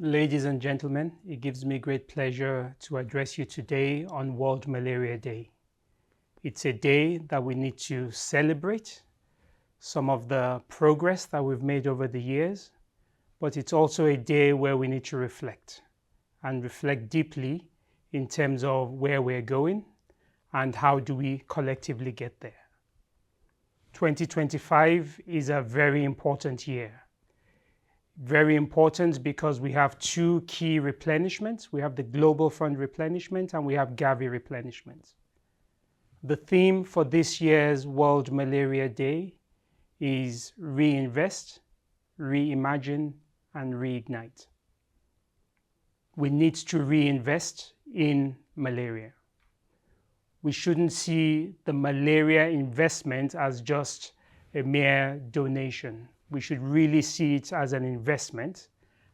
Ladies and gentlemen, it gives me great pleasure to address you today on World Malaria Day. It's a day that we need to celebrate some of the progress that we've made over the years, but it's also a day where we need to reflect and reflect deeply in terms of where we're going and how do we collectively get there. 2025 is a very important year. Very important because we have two key replenishments. We have the Global Fund replenishment and we have Gavi replenishment. The theme for this year's World Malaria Day is Reinvest, Reimagine, and Reignite. We need to reinvest in malaria. We shouldn't see the malaria investment as just a mere donation. We should really see it as an investment.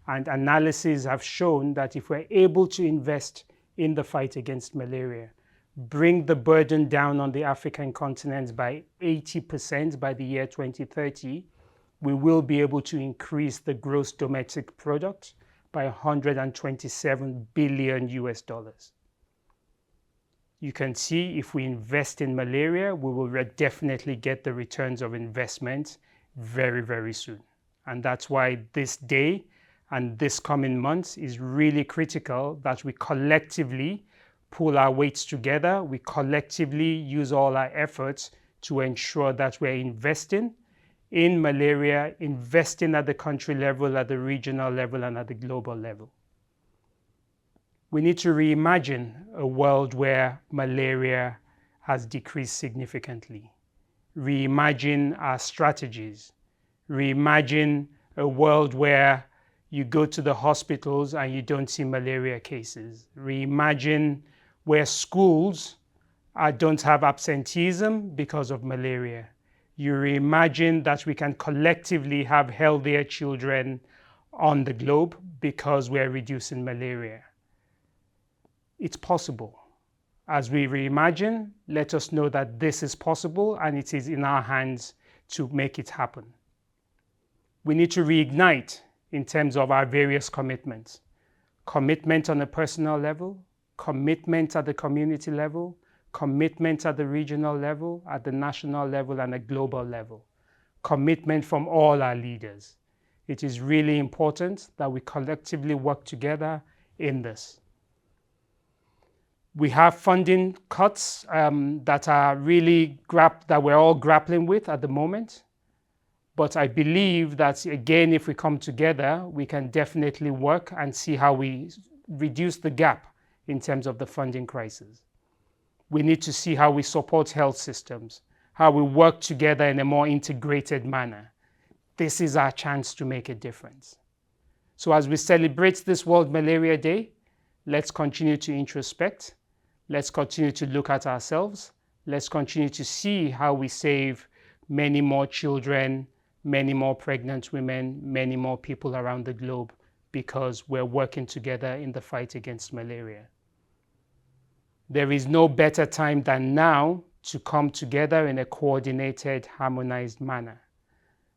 And analyses have shown that if we're able to invest in the fight against malaria, bring the burden down on the African continent by 80% by the year 2030, we will be able to increase the gross domestic product by 127 billion US dollars. You can see if we invest in malaria, we will definitely get the returns of investment very, very soon. And that's why this day and this coming months is really critical that we collectively pull our weights together. We collectively use all our efforts to ensure that we're investing in malaria, investing at the country level, at the regional level, and at the global level. We need to reimagine a world where malaria has decreased significantly. Reimagine our strategies. Reimagine a world where you go to the hospitals and you don't see malaria cases. Reimagine where schools don't have absenteeism because of malaria. You reimagine that we can collectively have healthier children on the globe because we're reducing malaria. It's possible. As we reimagine, let us know that this is possible and it is in our hands to make it happen. We need to reignite in terms of our various commitments. Commitment on a personal level, commitment at the community level, commitment at the regional level, at the national level, and a global level. Commitment from all our leaders. It is really important that we collectively work together in this. We have funding cuts that are really that we're all grappling with at the moment. But I believe that, again, if we come together, we can definitely work and see how we reduce the gap in terms of the funding crisis. We need to see how we support health systems, how we work together in a more integrated manner. This is our chance to make a difference. So as we celebrate this World Malaria Day, let's continue to introspect. Let's continue to look at ourselves. Let's continue to see how we save many more children, many more pregnant women, many more people around the globe because we're working together in the fight against malaria. There is no better time than now to come together in a coordinated, harmonized manner.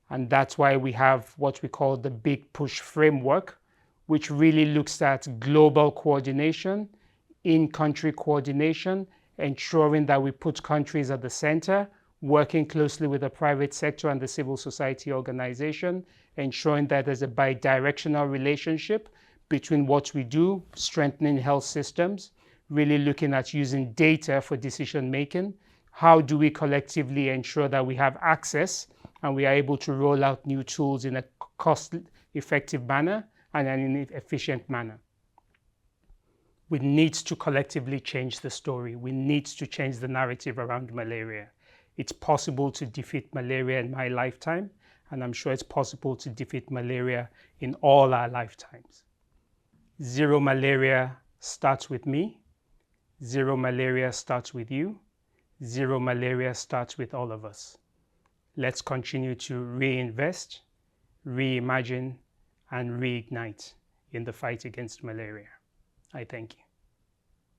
And that's why we have what we call the Big Push framework, which really looks at global coordination, in-country coordination, ensuring that we put countries at the center, working closely with the private sector and the civil society organization, ensuring that there's a bi-directional relationship between what we do, strengthening health systems, really looking at using data for decision making. How do we collectively ensure that we have access and we are able to roll out new tools in a cost-effective manner and in an efficient manner? We need to collectively change the story. We need to change the narrative around malaria. It's possible to defeat malaria in my lifetime, and I'm sure it's possible to defeat malaria in all our lifetimes. Zero malaria starts with me. Zero malaria starts with you. Zero malaria starts with all of us. Let's continue to reinvest, reimagine, and reignite in the fight against malaria. I thank you.